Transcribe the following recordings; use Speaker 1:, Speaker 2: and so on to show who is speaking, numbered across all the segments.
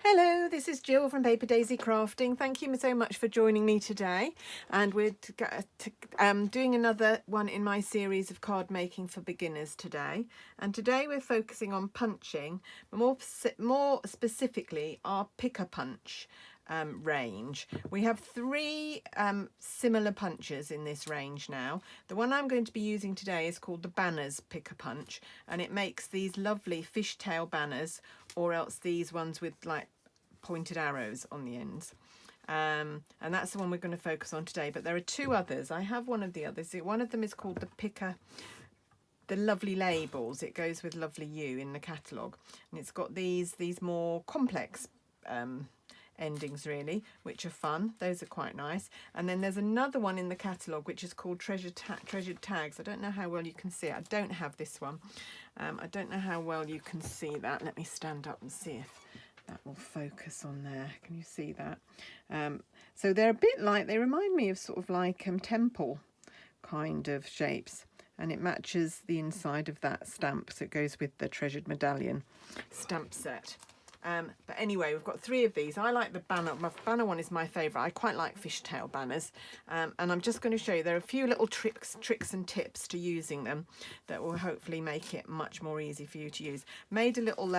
Speaker 1: Hello, this is Jill from Paper Daisy Crafting. Thank you so much for joining me today. And we're doing another one in my series of card making for beginners today. And today we're focusing on punching, but more specifically our picker punch range. We have three similar punches in this range now. The one I'm going to be using today is called the Banners Picker Punch, and it makes these lovely fishtail banners, or else these ones with like pointed arrows on the ends. And that's the one we're going to focus on today, but there are two others. I have one of the others. One of them is called the Lovely Labels. It goes with Lovely You in the catalogue, and it's got these more complex endings really, which are fun. Those are quite nice. And then there's another one in the catalogue which is called Treasured Tags. I don't know how well you can see it. I don't have this one. I don't know how well you can see that. Let me stand up and see if that will focus on there. Can you see that? So they're a bit like, they remind me of sort of like temple kind of shapes, and it matches the inside of that stamp, so it goes with the Treasured Medallion stamp set. But anyway, we've got three of these. I like the banner. My banner one is my favourite. I quite like fishtail banners. And I'm just going to show you, there are a few little tricks and tips to using them that will hopefully make it much more easy for you to use. Made a little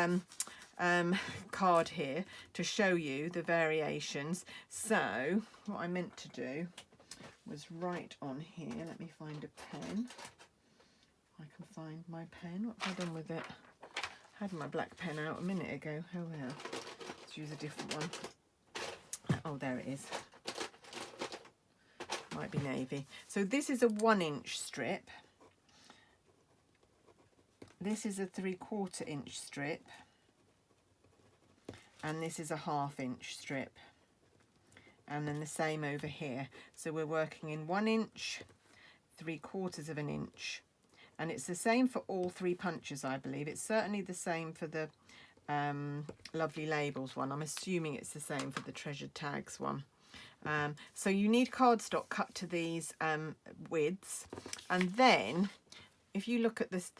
Speaker 1: card here to show you the variations. So what I meant to do was write on here. Let me find a pen. I can find my pen. What have I done with it? I had my black pen out a minute ago. Oh well, let's use a different one. Oh, there it is. Might be navy. So this is a 1-inch strip. This is a 3/4 inch strip. And this is a 1/2 inch strip. And then the same over here. So we're working in 1 inch, 3/4 of an inch. And it's the same for all three punches, I believe. It's certainly the same for the Lovely Labels one. I'm assuming it's the same for the Treasured Tags one. So you need cardstock cut to these widths. And then if you look at this,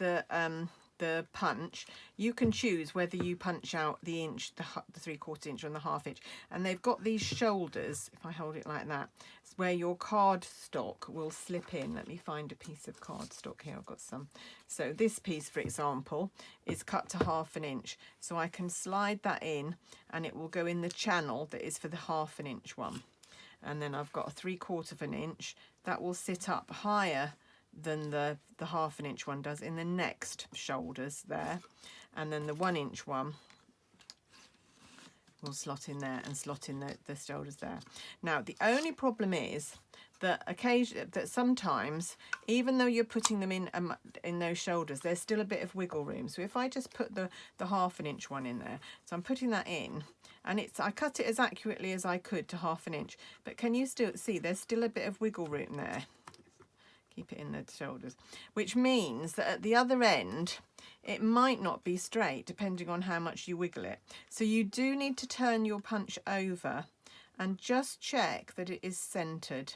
Speaker 1: the punch, you can choose whether you punch out the inch, the 3/4 inch, and the 1/2 inch. And they've got these shoulders, if I hold it like that, it's where your cardstock will slip in. Let me find a piece of cardstock here. I've got some. So this piece, for example, is cut to 1/2 inch. So I can slide that in and it will go in the channel that is for the 1/2 inch one. And then I've got a 3/4 inch that will sit up higher than the 1/2 inch one does in the next shoulders there, and then the 1 inch one will slot in there and slot in the shoulders there. Now the only problem is that sometimes, even though you're putting them in those shoulders, there's still a bit of wiggle room. So if I just put the 1/2 inch one in there, so I'm putting that in, and I cut it as accurately as I could to 1/2 inch, but can you still see there's still a bit of wiggle room there? Keep it in the shoulders, which means that at the other end it might not be straight depending on how much you wiggle it. So you do need to turn your punch over and just check that it is centered.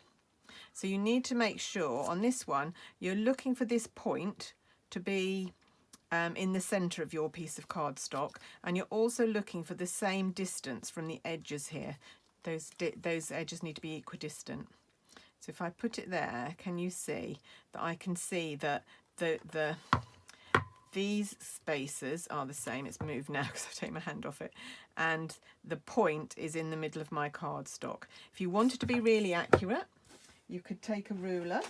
Speaker 1: So you need to make sure on this one you're looking for this point to be in the center of your piece of cardstock, and you're also looking for the same distance from the edges here. Those edges need to be equidistant. So if I put it there, can you see that I can see that these spaces are the same? It's moved now because I take my hand off it. And the point is in the middle of my cardstock. If you wanted to be really accurate, you could take a ruler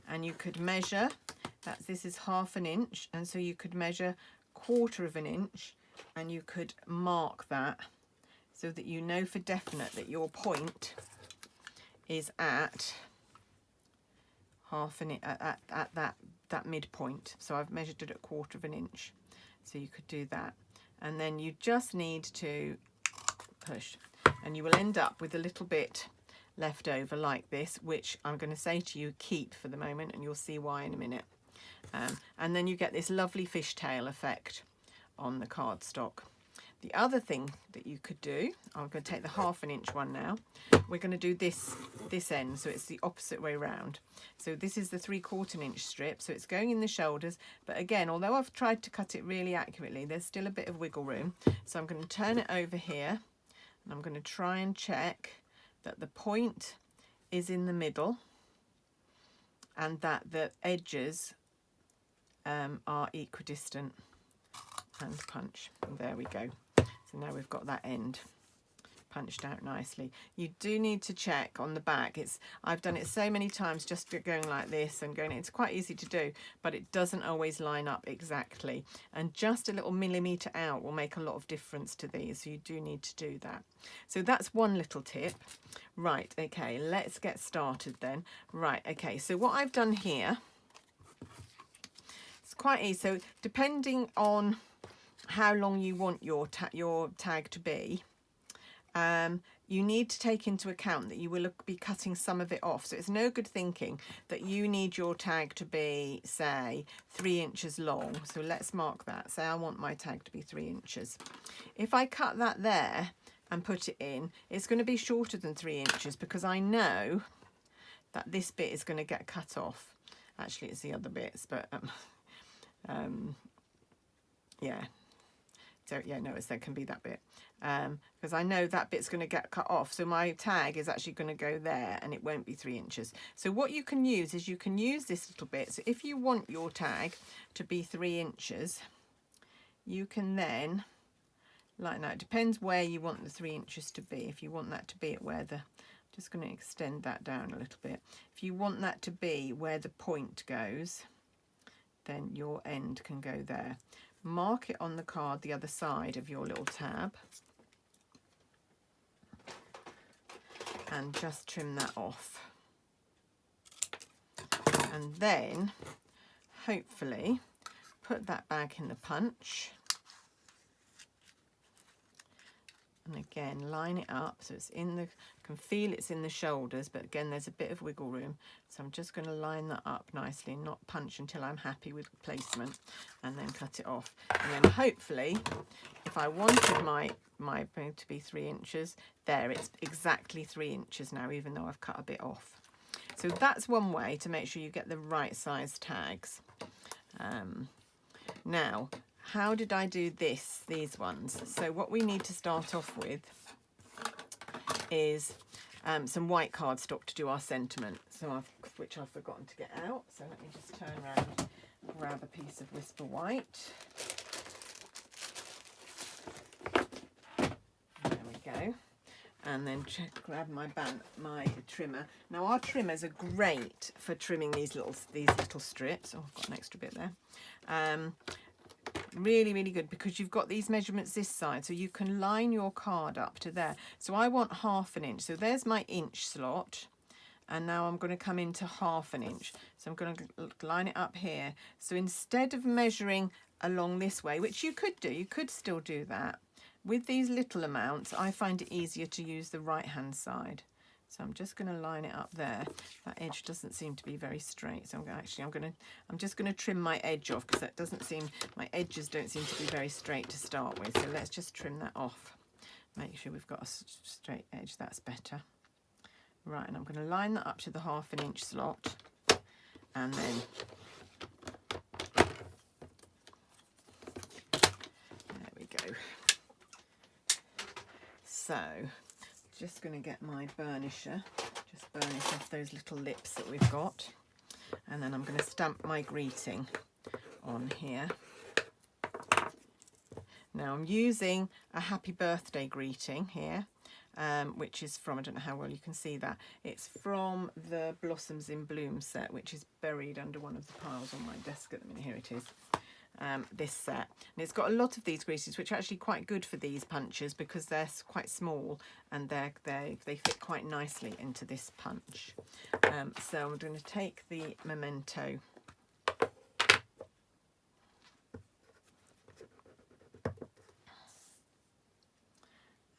Speaker 1: and you could measure, this is 1/2 inch, and so you could measure 1/4 inch, and you could mark that, so that you know for definite that your point is at 1/2 inch, at that midpoint. So I've measured it at 1/4 inch. So you could do that. And then you just need to push, and you will end up with a little bit left over like this, which I'm going to say to you, keep for the moment, and you'll see why in a minute. And then you get this lovely fishtail effect on the cardstock. The other thing that you could do, I'm going to take the 1/2 inch one now. We're going to do this end, so it's the opposite way round. So this is the 3/4 inch strip, so it's going in the shoulders. But again, although I've tried to cut it really accurately, there's still a bit of wiggle room. So I'm going to turn it over here, and I'm going to try and check that the point is in the middle and that the edges are equidistant, and punch. And there we go. So now we've got that end punched out nicely. You do need to check on the back. I've done it so many times, just going like this and going, it's quite easy to do, but it doesn't always line up exactly, and just a little millimetre out will make a lot of difference to these, so you do need to do that. So that's one little tip. Right, okay, let's get started then. Right, okay, so what I've done here, it's quite easy. So depending on how long you want your tag to be, you need to take into account that you will be cutting some of it off. So it's no good thinking that you need your tag to be, say, 3 inches long. So let's mark that. Say I want my tag to be 3 inches. If I cut that there and put it in, it's going to be shorter than 3 inches, because I know that this bit is going to get cut off. Actually, it's the other bits, but yeah. So yeah, no, there can be that bit, because I know that bit's going to get cut off. So my tag is actually going to go there, and it won't be 3 inches. So what you can use is you can use this little bit. So if you want your tag to be 3 inches, you can then, like that. It depends where you want the 3 inches to be. If you want that to be at where the, just going to extend that down a little bit. If you want that to be where the point goes, then your end can go there. Mark it on the card the other side of your little tab, and just trim that off. And then hopefully put that back in the punch. And again, line it up so it's in the, can feel it's in the shoulders, but again, there's a bit of wiggle room. So I'm just going to line that up nicely and not punch until I'm happy with the placement, and then cut it off. And then hopefully, if I wanted my to be 3 inches, there, it's exactly 3 inches now, even though I've cut a bit off. So that's one way to make sure you get the right size tags. Now, how did I do these ones? So what we need to start off with is some white cardstock to do our sentiment, which I've forgotten to get out. So let me just turn around and grab a piece of Whisper White. There we go. And then grab my trimmer. Now our trimmers are great for trimming these little strips. Oh, I've got an extra bit there. Really, really good, because you've got these measurements this side, so you can line your card up to there. So I want 1/2 inch. So there's my inch slot, and now I'm going to come into 1/2 inch. So I'm going to line it up here. So instead of measuring along this way, which you could do, you could still do that. With these little amounts, I find it easier to use the right-hand side. So I'm just going to line it up there. That edge doesn't seem to be very straight. So I'm just going to trim my edge off, because that doesn't seem, my edges don't seem to be very straight to start with. So let's just trim that off. Make sure we've got a straight edge. That's better. Right, and I'm going to line that up to the 1/2 inch slot, and then there we go. So just going to get my burnisher, just burnish off those little lips that we've got, and then I'm going to stamp my greeting on here. Now I'm using a happy birthday greeting here, which is from, I don't know how well you can see that, it's from the Blossoms in Bloom set, which is buried under one of the piles on my desk at the minute. Here it is. This set, and it's got a lot of these greases, which are actually quite good for these punches, because they're quite small and they fit quite nicely into this punch. So I'm going to take the memento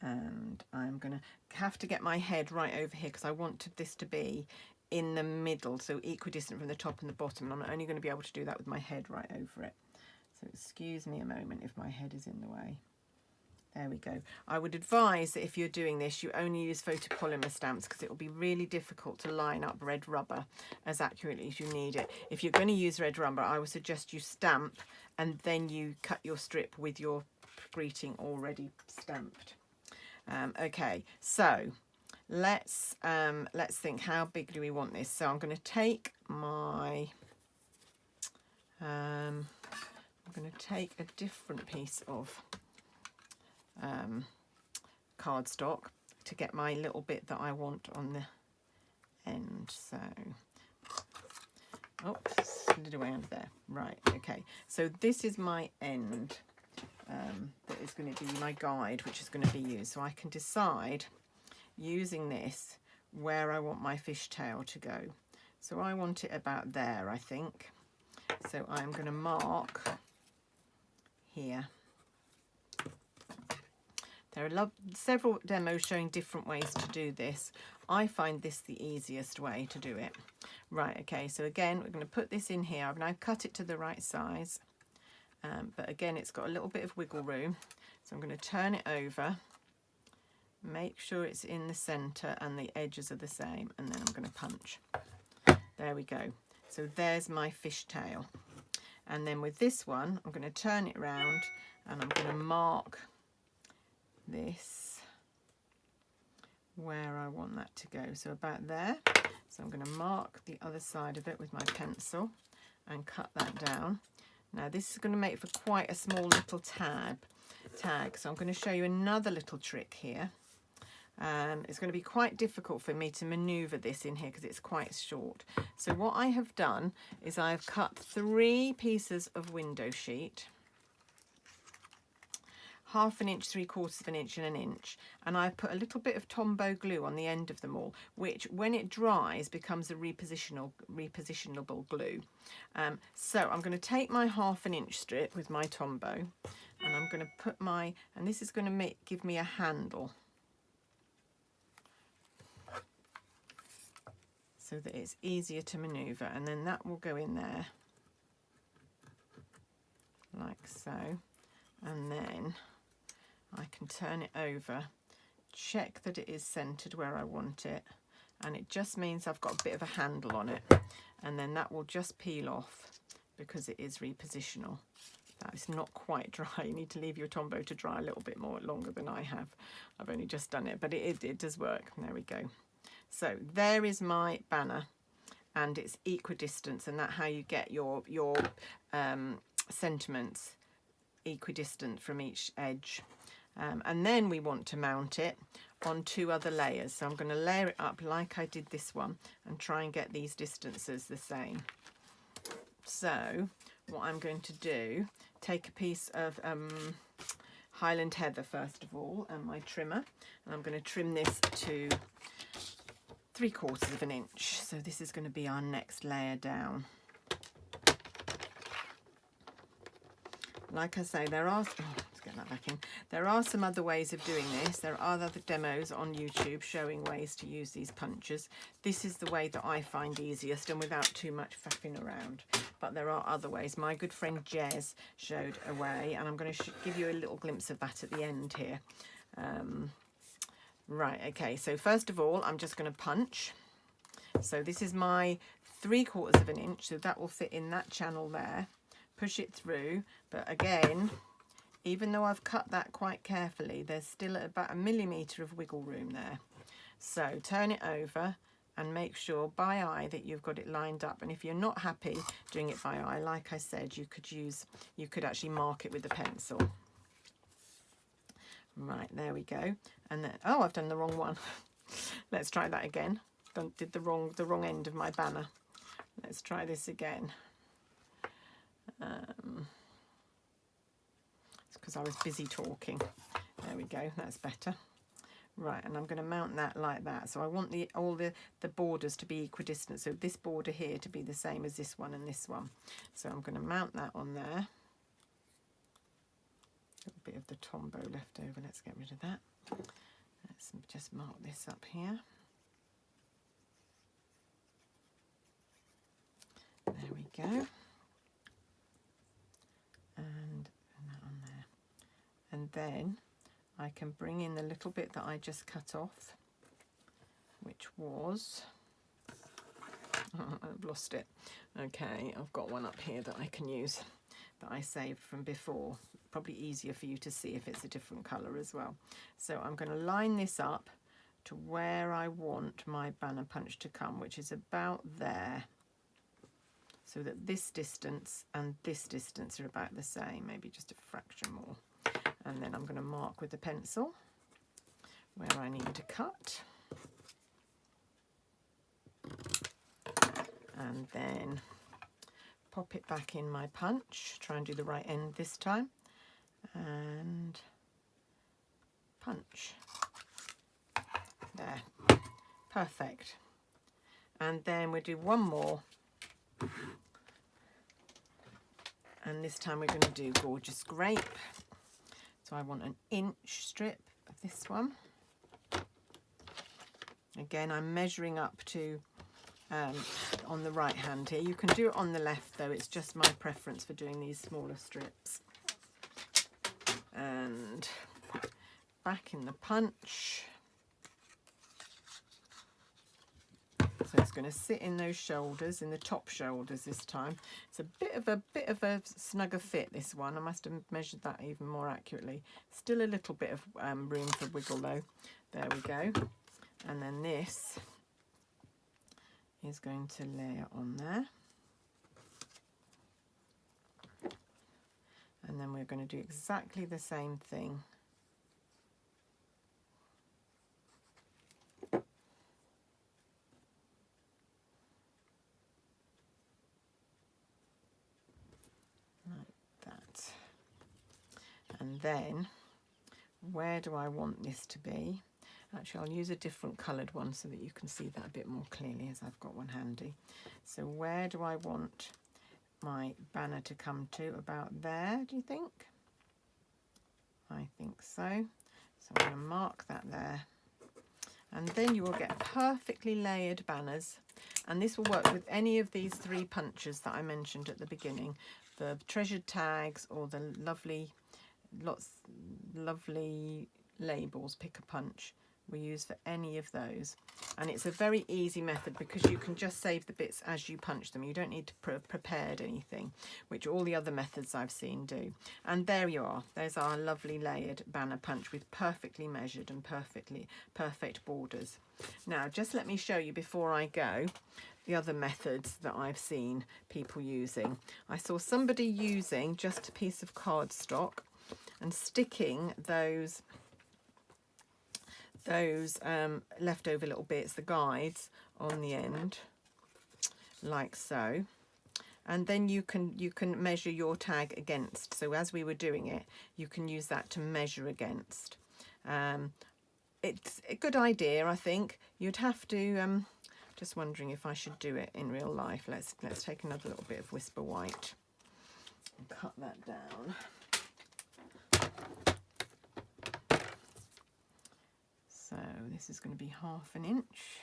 Speaker 1: and I'm going to have to get my head right over here, because I want this to be in the middle, so equidistant from the top and the bottom, and I'm only going to be able to do that with my head right over it. So excuse me a moment if my head is in the way. There we go. I would advise that if you're doing this, you only use photopolymer stamps because it will be really difficult to line up red rubber as accurately as you need it. If you're going to use red rubber, I would suggest you stamp and then you cut your strip with your greeting already stamped. Okay, so let's think, how big do we want this? So I'm going to take my I'm going to take a different piece of cardstock to get my little bit that I want on the end. So, oh, slid away under there. Right, okay. So this is my end that is going to be my guide, which is going to be used. So I can decide, using this, where I want my fishtail to go. So I want it about there, I think. So I'm going to mark here. There are several demos showing different ways to do this. I find this the easiest way to do it. Right, okay, so again, we're going to put this in here. I've now cut it to the right size, but again, it's got a little bit of wiggle room. So I'm going to turn it over, make sure it's in the center and the edges are the same, and then I'm going to punch. There we go. So there's my fishtail. And then with this one, I'm going to turn it around and I'm going to mark this where I want that to go, so about there. So I'm going to mark the other side of it with my pencil and cut that down. Now this is going to make for quite a small little tag, so I'm going to show you another little trick here. It's going to be quite difficult for me to maneuver this in here because it's quite short. So what I have done is I've cut 3 pieces of window sheet, 1/2 inch, 3/4 inch and 1 inch, and I've put a little bit of Tombow glue on the end of them all, which when it dries becomes a repositionable glue. So I'm going to take my 1/2 inch strip with my Tombow and I'm going to put my, and this is going to give me a handle so that it's easier to maneuver, and then that will go in there like so, and then I can turn it over, check that it is centered where I want it, and it just means I've got a bit of a handle on it, and then that will just peel off because it is repositional. That is not quite dry. You need to leave your Tombow to dry a little bit more longer than I have. I've only just done it, but it does work. There we go. So there is my banner, and it's equidistant, and that's how you get your sentiments equidistant from each edge. And then we want to mount it on 2 other layers. So I'm going to layer it up like I did this one and try and get these distances the same. So what I'm going to do, take a piece of Highland Heather first of all, and my trimmer, and I'm going to trim this to 3/4 inch. So this is going to be our next layer down. Like I say, there are, let's get that back in. There are some other ways of doing this. There are other demos on YouTube showing ways to use these punches. This is the way that I find easiest and without too much faffing around. But there are other ways. My good friend Jez showed a way, and I'm going to give you a little glimpse of that at the end here. Right, okay, so first of all, I'm just going to punch. So this is my 3/4 inch, so that will fit in that channel there. Push it through, but again, even though I've cut that quite carefully, there's still about 1 millimetre of wiggle room there. So turn it over and make sure by eye that you've got it lined up. And if you're not happy doing it by eye, like I said, you could actually mark it with a pencil. Right, there we go. And then, oh, I've done the wrong one. Let's try that again. Did the wrong end of my banner. Let's try this again. It's because I was busy talking. There we go, that's better. Right, and I'm going to mount that like that. So I want all the borders to be equidistant. So this border here to be the same as this one and this one. So I'm going to mount that on there. A little bit of the Tombow left over. Let's get rid of that. Let's just mark this up here. There we go. And that on there. And then I can bring in the little bit that I just cut off, which was, I've lost it. Okay, I've got one up here that I can use that I saved from before. Probably easier for you to see if it's a different colour as well. So I'm going to line this up to where I want my banner punch to come, which is about there, so that this distance and this distance are about the same, maybe just a fraction more. And then I'm going to mark with the pencil where I need to cut. And then pop it back in my punch, try and do the right end this time, and punch. There, perfect. And then we'll do one more. And this time we're going to do Gorgeous Grape. So I want an inch strip of this one. Again, I'm measuring up to on the right hand here. You can do it on the left though, it's just my preference for doing these smaller strips. And back in the punch. So it's going to sit in those shoulders, in the top shoulders this time. It's a bit of a snugger fit, this one. I must have measured that even more accurately. Still a little bit of room for wiggle though. There we go. And then this is going to layer on there. And then we're going to do exactly the same thing. And then, where do I want this to be? Actually, I'll use a different coloured one so that you can see that a bit more clearly, as I've got one handy. So where do I want my banner to come to? About there, do you think? I think so. So I'm going to mark that there. And then you will get perfectly layered banners. And this will work with any of these 3 punches that I mentioned at the beginning. The treasured tags or the lovely labels, pick a punch, we use for any of those. And it's a very easy method because you can just save the bits as you punch them. You don't need to have prepared anything, which all the other methods I've seen do. And there you are. There's our lovely layered banner punch with perfectly measured and perfect borders. Now just let me show you before I go the other methods that I've seen people using. I saw somebody using just a piece of cardstock and sticking those leftover little bits, the guides, on the end, like so. And then you can measure your tag against. So as we were doing it, you can use that to measure against. It's a good idea, I think. You'd have to. Just wondering if I should do it in real life. Let's take another little bit of Whisper White and cut that down. So this is going to be 1/2 inch.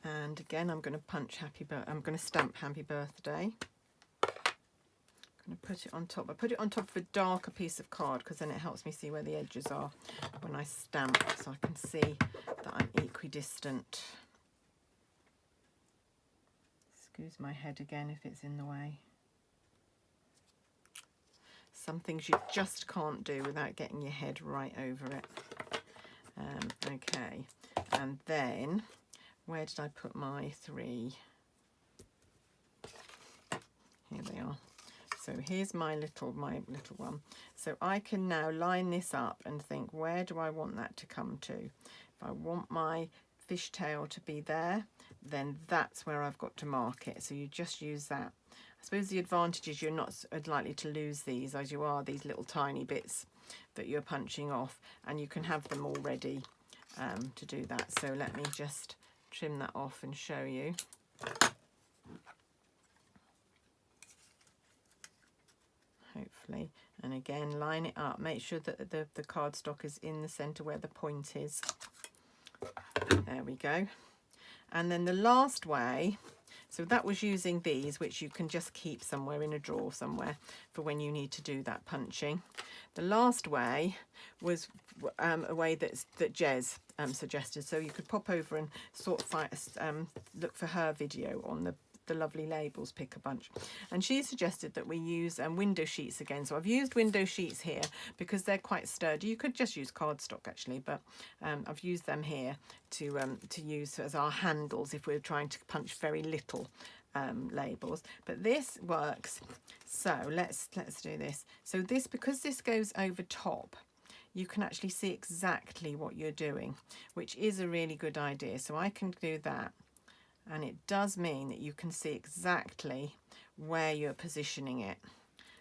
Speaker 1: And again, I'm going to stamp Happy Birthday. I'm going to put it on top. I put it on top of a darker piece of card because then it helps me see where the edges are when I stamp, so I can see that I'm equidistant. Excuse my head again if it's in the way. Some things you just can't do without getting your head right over it. Okay, and then where did I put my 3? Here they are. So here's my little one. So I can now line this up and think, where do I want that to come to? If I want my fishtail to be there, then that's where I've got to mark it. So you just use that. I suppose the advantage is you're not likely to lose these as you are these little tiny bits that you're punching off, and you can have them all ready to do that. So let me just trim that off and show you. Hopefully, And again, line it up. Make sure that the cardstock is in the centre where the point is. There we go. And then the last way, so that was using these, which you can just keep somewhere in a drawer somewhere for when you need to do that punching. The last way was a way that Jez suggested. So you could pop over and look for her video on the lovely labels pick a bunch, and she suggested that we use window sheets again. So I've used window sheets here because they're quite sturdy. You could just use cardstock actually, but I've used them here to use as our handles if we're trying to punch very little labels. But this works. So let's do this. So this, because this goes over top, you can actually see exactly what you're doing, which is a really good idea. So I can do that. And it does mean that you can see exactly where you're positioning it.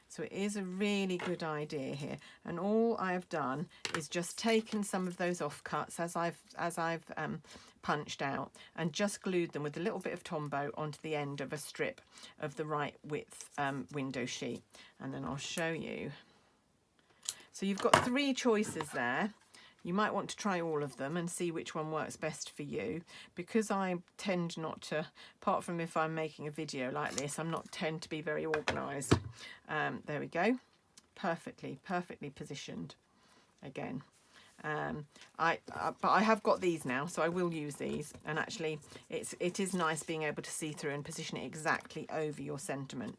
Speaker 1: So it is a really good idea here. And all I've done is just taken some of those offcuts as I've punched out and just glued them with a little bit of Tombow onto the end of a strip of the right width window sheet. And then I'll show you. So you've got 3 choices there. You might want to try all of them and see which one works best for you. Because I tend not to, apart from if I'm making a video like this, I'm not tend to be very organised. There we go. Perfectly positioned again. But I have got these now, so I will use these. And actually, it is nice being able to see through and position it exactly over your sentiment.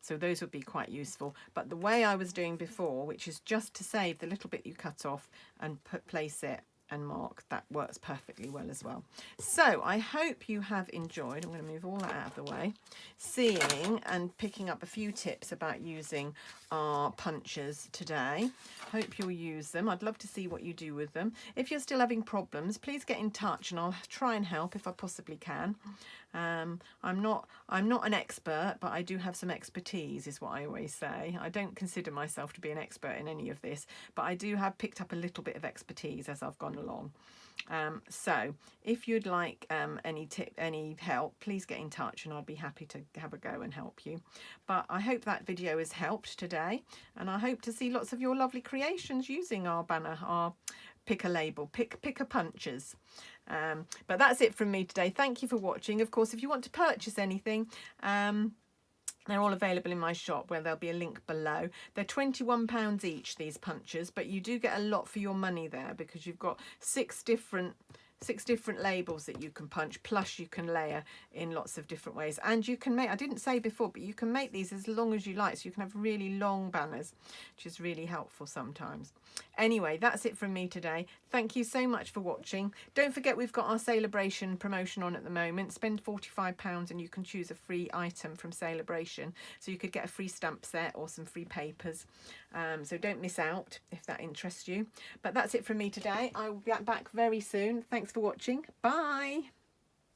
Speaker 1: So those would be quite useful. But the way I was doing before, which is just to save the little bit you cut off and place it and mark, that works perfectly well as well. So I hope you have enjoyed, I'm going to move all that out of the way, seeing and picking up a few tips about using our punchers today. Hope you'll use them. I'd love to see what you do with them. If you're still having problems, please get in touch and I'll try and help if I possibly can. I'm not an expert, but I do have some expertise, is what I always say. I don't consider myself to be an expert in any of this, but I do have picked up a little bit of expertise as I've gone along. So if you'd like any help, please get in touch and I'd be happy to have a go and help you. But I hope that video has helped today, and I hope to see lots of your lovely creations using our banner, our pick a label, pick a punchers. But that's it from me today. Thank you for watching. Of course, if you want to purchase anything, they're all available in my shop, where there'll be a link below. They're £21 each, these punchers, but you do get a lot for your money there, because you've got 6 different labels that you can punch, plus you can layer in lots of different ways. And you can make, I didn't say before, but you can make these as long as you like, so you can have really long banners, which is really helpful sometimes. Anyway, that's it from me today. Thank you so much for watching. Don't forget, we've got our Celebration promotion on at the moment. Spend £45 and you can choose a free item from Celebration. So you could get a free stamp set or some free papers. So don't miss out if that interests you. But that's it from me today. I will be back very soon. Thanks for watching. Bye.